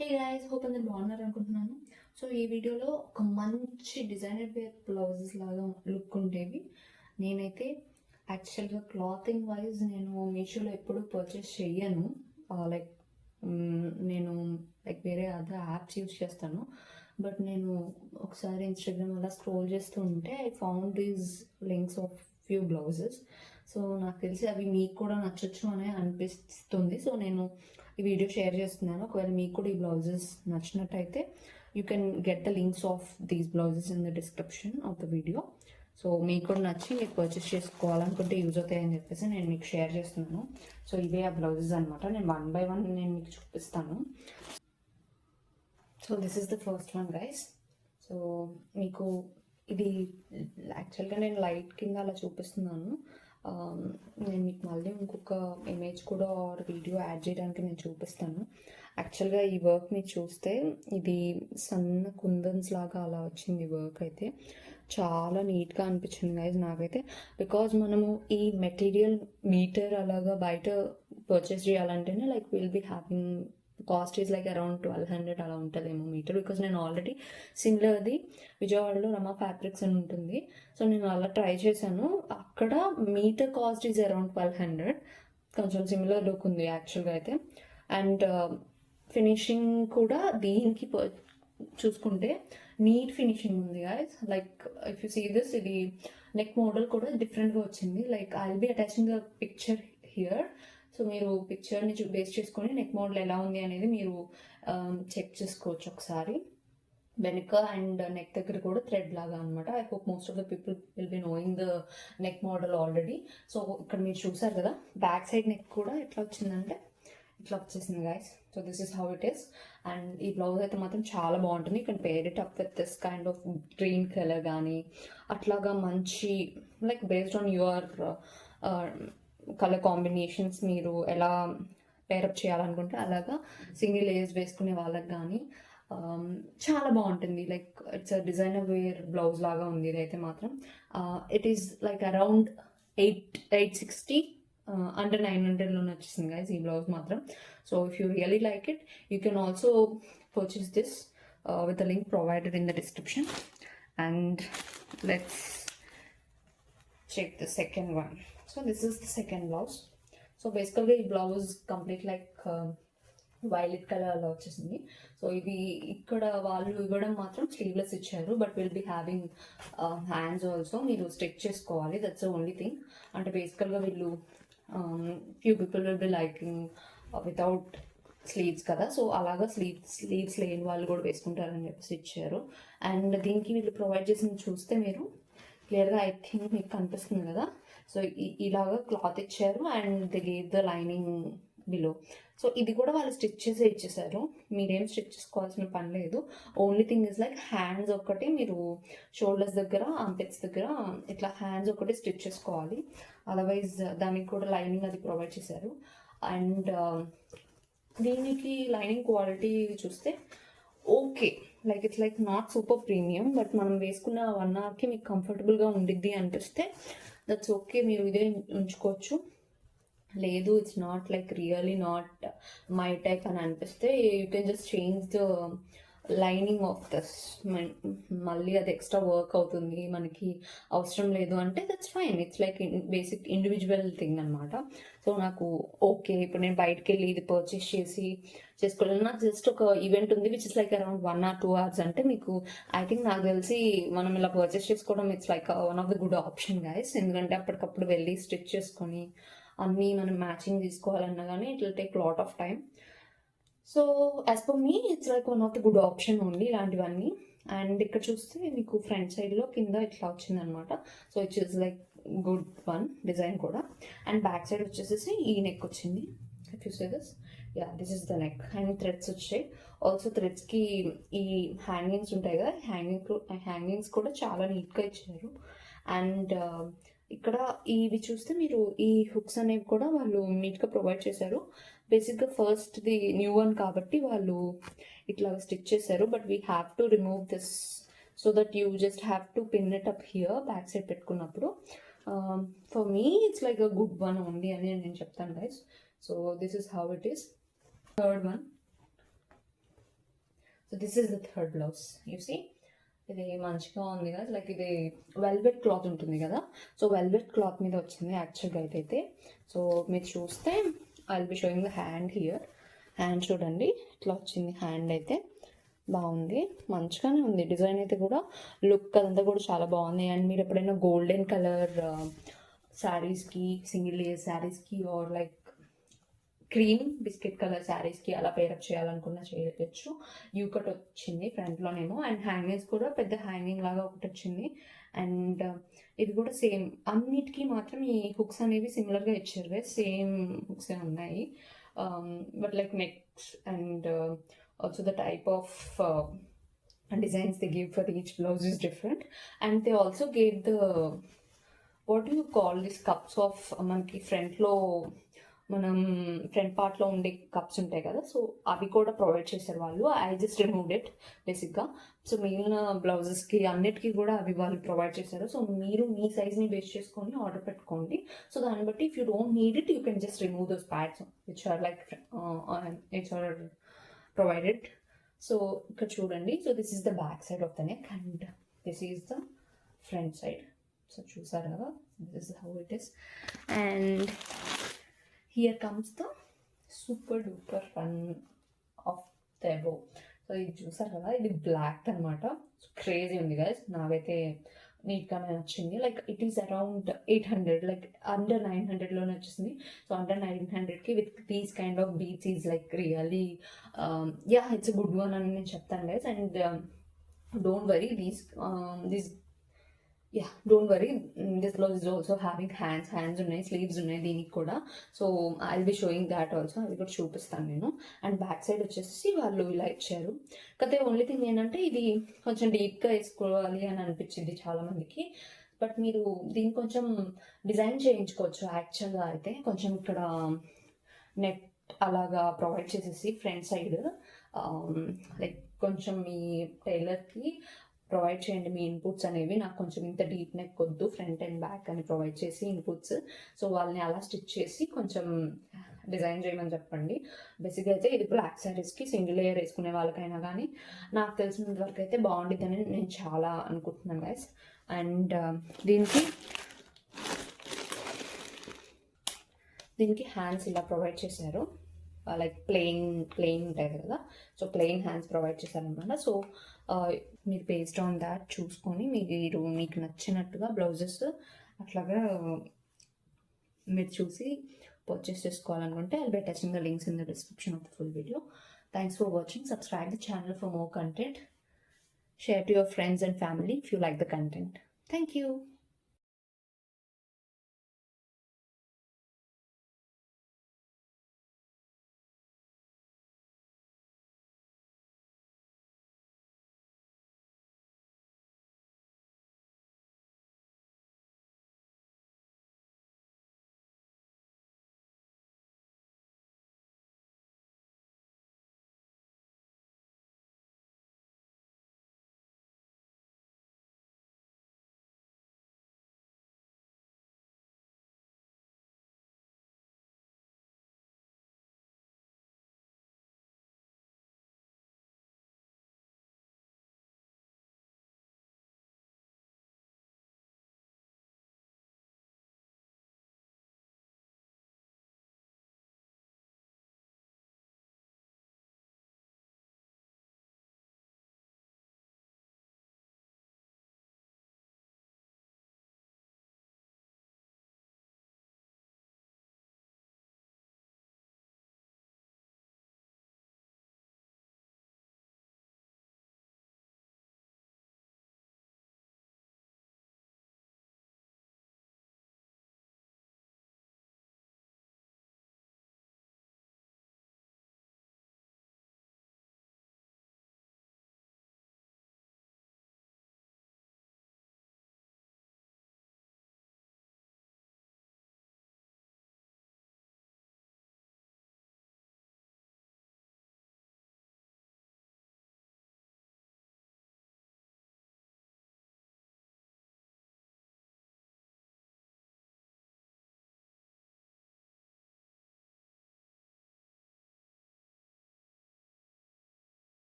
Hey guys, hope అందరు బాగున్నారు అనుకుంటున్నాను. సో ఈ వీడియోలో ఒక మంచి డిజైనర్ వేర్ బ్లౌజెస్ లాగా లుక్ ఉండేవి. నేనైతే యాక్చువల్గా క్లాతింగ్ వైజ్ నేను మీషోలో ఎప్పుడు పర్చేస్ చెయ్యను. లైక్ నేను వేరే అదర్ యాప్స్ యూజ్ చేస్తాను. బట్ నేను ఒకసారి ఇన్స్టాగ్రామ్ అలా స్క్రోల్ చేస్తూ ఉంటే I found these links of few blouses. So నాకు తెలిసి అవి మీకు కూడా నచ్చొచ్చు అని అనిపిస్తుంది. సో నేను ఈ వీడియో షేర్ చేస్తున్నాను. ఒకవేళ మీకు కూడా ఈ బ్లౌజెస్ నచ్చినట్టయితే you can get the links of these blouses in the description of the video. So మీకు కూడా నచ్చి మీరు పర్చేస్ చేసుకోవాలనుకుంటే యూజ్ అవుతాయని చెప్పేసి నేను మీకు షేర్ చేస్తున్నాను. సో ఇవే ఆ బ్లౌజెస్ అనమాట. నేను 1 by 1 నేను మీకు చూపిస్తాను. So this is the first one guy's. So మీకు ఇది యాక్చువల్గా నేను లైట్ కింద అలా చూపిస్తున్నాను. నేను మీకు మళ్ళీ ఇంకొక ఇమేజ్ కూడా ఆర్ వీడియో యాడ్ చేయడానికి నేను చూపిస్తాను. యాక్చువల్గా ఈ వర్క్ మీరు చూస్తే ఇది సన్న కుందన్స్ లాగా అలా వచ్చింది. వర్క్ అయితే చాలా నీట్గా అనిపించింది గైజ్ నాకైతే. బికాజ్ మనము ఈ మెటీరియల్ మీటర్ అలాగా బయట పర్చేస్ చేయాలంటేనే like will be having cost is like around 1200 అలా ఉంటుందేమో మీటర్. బికాజ్ నేను ఆల్రెడీ సిమిలర్ది విజయవాడలో రమా ఫ్యాబ్రిక్స్ అని ఉంటుంది. సో నేను అలా ట్రై చేశాను. అక్కడ మీటర్ కాస్ట్ ఈజ్ అరౌండ్ 1200. కొంచెం సిమిలర్ లుక్ ఉంది యాక్చువల్గా అయితే. అండ్ ఫినిషింగ్ కూడా దీనికి చూసుకుంటే నీట్ ఫినిషింగ్ ఉంది guys. Like if you see this, ఇది నెక్ మోడల్ కూడా డిఫరెంట్గా వచ్చింది. Like I will be attaching the picture here. So మీరు పిక్చర్ని బేస్ చేసుకొని నెక్ మోడల్ ఎలా ఉంది అనేది మీరు చెక్ చేసుకోవచ్చు ఒకసారి. వెనుక అండ్ నెక్ దగ్గర కూడా థ్రెడ్ లాగా అనమాట. I hope most of the people will be knowing the neck model already. So ఇక్కడ మీరు చూసారు కదా, బ్యాక్ సైడ్ నెక్ కూడా ఎట్లా వచ్చిందంటే ఇట్లా వచ్చేసింది guys. So this is how it is. And ఈ బ్లౌజ్ అయితే మాత్రం చాలా బాగుంటుంది. You can pair it up with this kind of green colour కానీ అట్లాగా మంచి like based on your colour combinations మీరు ఎలా పేరప్ చేయాలనుకుంటే అలాగా సింగిల్ లేయర్స్ వేసుకునే వాళ్ళకి కానీ చాలా బాగుంటుంది. Like it's a designer wear blouse లాగా ఉంది ఇదైతే మాత్రం. It is like around 860 under 900లోనే వచ్చేసింది గైస్ ఈ బ్లౌజ్ మాత్రం. So if you really like it you can also purchase this with the link provided in the description. And let's check the second one. So this is the second blouse. So basically ఈ blouse complete like violet colour అలా వచ్చేసింది. So ఇది ఇక్కడ వాళ్ళు ఇవ్వడం మాత్రం sleeveless ఇచ్చారు. But will be having hands also. మీరు స్టిచ్ చేసుకోవాలి. That's the only thing. అంటే బేసికల్గా వీళ్ళు few people will be liking without sleeves కదా. సో అలాగా స్లీవ్స్ లేని వాళ్ళు కూడా వేసుకుంటారని చెప్పేసి ఇచ్చారు. అండ్ దీనికి వీళ్ళు ప్రొవైడ్ చేసింది చూస్తే మీరు క్లియర్గా ఐ థింక్ మీకు కనిపిస్తుంది కదా. సో ఇలాగా క్లాత్ ఇచ్చారు and they gave the lining below. So ఇది కూడా వాళ్ళు స్టిచ్ చేసే ఇచ్చేసారు. మీరేం స్టిచ్ చేసుకోవాల్సిన పని లేదు. Only thing is like hands ఒక్కటి మీరు షోల్డర్స్ దగ్గర ఆంపెట్స్ దగ్గర ఇట్లా హ్యాండ్స్ ఒకటి స్టిచ్ చేసుకోవాలి. అదర్వైజ్ దానికి కూడా లైనింగ్ అది ప్రొవైడ్ చేశారు. అండ్ దీనికి లైనింగ్ క్వాలిటీ చూస్తే okay, like it's like not super premium. But మనం వేసుకున్న 1 hourకి మీకు కంఫర్టబుల్గా ఉండిద్ది అనిపిస్తే దట్స్ ఓకే, మీరు ఇదే ఉంచుకోవచ్చు. లేదు it's not like really not my type అని అనిపిస్తే you can just change the lining of this. మళ్ళీ అది ఎక్స్ట్రా వర్క్ అవుతుంది, మనకి అవసరం లేదు అంటే that's fine. It's like basic individual thing అనమాట. సో నాకు ఓకే, ఇప్పుడు నేను బయటకు వెళ్ళి ఇది పర్చేస్ చేసుకోవాలి. నాకు జస్ట్ ఒక ఈవెంట్ ఉంది which is like around 1 or 2 hours అంటే మీకు ఐ థింక్ నాకు తెలిసి మనం ఇలా పర్చేస్ చేసుకోవడం it's like one of the good option guys. ఎందుకంటే అప్పటికప్పుడు వెళ్ళి స్టిచ్ చేసుకొని అన్నీ మనం మ్యాచింగ్ తీసుకోవాలన్నా కానీ it will take lot of time. So as per me it's like one of the good option only ఇలాంటివన్నీ. అండ్ ఇక్కడ చూస్తే మీకు ఫ్రంట్ సైడ్లో కింద ఇట్లా వచ్చిందనమాట. So it's is like good one design కూడా. అండ్ బ్యాక్ సైడ్ వచ్చేసేసి ఈ నెక్ వచ్చింది. If you say this, yeah this is the neck. And threads వచ్చాయి. ఆల్సో థ్రెడ్స్కి ఈ హ్యాంగింగ్స్ ఉంటాయి కదా, హ్యాంగింగ్స్ కూడా చాలా నీట్గా ఇచ్చారు. అండ్ ఇక్కడ ఇవి చూస్తే మీరు ఈ హుక్స్ అనేవి కూడా వాళ్ళు నీట్గా ప్రొవైడ్ చేశారు. బేసిక్గా ఫస్ట్ది న్యూ వన్ కాబట్టి వాళ్ళు ఇట్లా స్టిచ్ చేశారు. But we have to remove this so that you just have to pin it up here back side పెట్టుకున్నప్పుడు. For me it's like a good one only అని నేను చెప్తాను guys. So this is how it is. Third one. So this is the third blouse. You see ఇది మంచిగా ఉంది కదా, like ఇది velvet cloth ఉంటుంది కదా, సో వెల్వెట్ క్లాత్ మీద వచ్చింది యాక్చువల్గా అయితే. సో మీరు చూస్తే I will be showing the hand here. Hand చూడండి ఇట్లా వచ్చింది హ్యాండ్ అయితే. బాగుంది, మంచిగానే ఉంది డిజైన్ అయితే కూడా. లుక్ అదంతా కూడా చాలా బాగుంది. అండ్ మీరు ఎప్పుడైనా గోల్డెన్ కలర్ శారీస్కి, సింగిల్ లేయర్ శారీస్కి or like cream biscuit colour శారీస్కి అలా పేరప్ చేయాలనుకున్నా చేయవచ్చు. యూ కట్ వచ్చింది ఫ్రంట్లోనేమో, అండ్ హ్యాంగింగ్స్ కూడా పెద్ద హ్యాంగింగ్ లాగా ఒకటి వచ్చింది. అండ్ ఇది కూడా సేమ్, అన్నిటికీ మాత్రం ఈ హుక్స్ అనేవి సిమిలర్గా ఇచ్చారు, సేమ్ హుక్స్ ఉన్నాయి. But like next and also the type of designs they gave for each blouse is different. And they also gave the, what do you call this, cups of మనకి ఫ్రంట్లో మనం front పార్ట్లో ఉండే cups ఉంటాయి కదా, so అవి కూడా provide చేశారు వాళ్ళు. ఐ జస్ట్ రిమూవ్డ్ ఇట్ బేసిక్గా. సో మిగిలిన బ్లౌజెస్కి అన్నిటికీ కూడా అవి వాళ్ళు ప్రొవైడ్ చేశారు. సో మీరు మీ సైజ్ని బేస్ చేసుకొని ఆర్డర్ పెట్టుకోండి. సో దాన్ని బట్టి if you don't need it you can just remove those pads which are like which are provided. So ఇక్కడ చూడండి, so this is the back side of the neck and this is the front side. So చూసారు కదా, this is how it is. And here comes the super duper one of the above. So ఇది చూసారు కదా, ఇది black అనమాట. Crazy ఉంది guys, నాకైతే నీట్గానే నచ్చింది. Like it is around 800, like under 900లోనే వచ్చేసింది. సో అండర్ 900కి with these kind of beads is like really yeah it's good one అని నేను చెప్తాను guys. And don't worry these don't worry, this blouse is also having hands ఉన్నాయి, sleeves ఉన్నాయి దీనికి కూడా. So I will be showing that also, అది కూడా చూపిస్తాను నేను. అండ్ బ్యాక్ సైడ్ వచ్చేసి వాళ్ళు ఇలా ఇచ్చారు. కాకపోతే ఓన్లీ థింగ్ ఏంటంటే ఇది కొంచెం డీప్గా వేసుకోవాలి అని అనిపించింది చాలామందికి. బట్ మీరు దీన్ని కొంచెం డిజైన్ చేయించుకోవచ్చు యాక్చువల్గా అయితే. కొంచెం ఇక్కడ నెట్ అలాగా ప్రొవైడ్ చేసేసి ఫ్రంట్ సైడ్ లైక్ కొంచెం మీ టైలర్కి ప్రొవైడ్ చేయండి మీ ఇన్పుట్స్ అనేవి. నాకు కొంచెం ఇంత డీప్ నెక్ వద్దు, ఫ్రంట్ అండ్ బ్యాక్ అని ప్రొవైడ్ చేసి ఇన్పుట్స్. సో వాళ్ళని అలా స్టిచ్ చేసి కొంచెం డిజైన్ చేయమని చెప్పండి. బేసిక్గా అయితే ఇది బ్లాక్ శారీస్కి సింగిల్ లేయర్ వేసుకునే వాళ్ళకైనా కానీ నాకు తెలిసినంత వరకు అయితే బాగుంటుందని నేను చాలా అనుకుంటున్నాను గైస్. అండ్ దీనికి హ్యాండ్స్ ఇలా ప్రొవైడ్ చేశారు, లైక్ ప్లెయిన్ ఉంటాయి కదా, సో ప్లెయిన్ హ్యాండ్స్ ప్రొవైడ్ చేశారనమాట. సో మీరు బేస్డ్ ఆన్ దాట్ చూసుకొని మీకు నచ్చినట్టుగా బ్లౌజెస్ అట్లాగా మీరు చూసి పర్చేస్ చేసుకోవాలనుకుంటే I'll be attaching the links in the description of the full video. Thanks for watching. Subscribe the channel for more content. Share to your friends and family if you like the content. Thank you.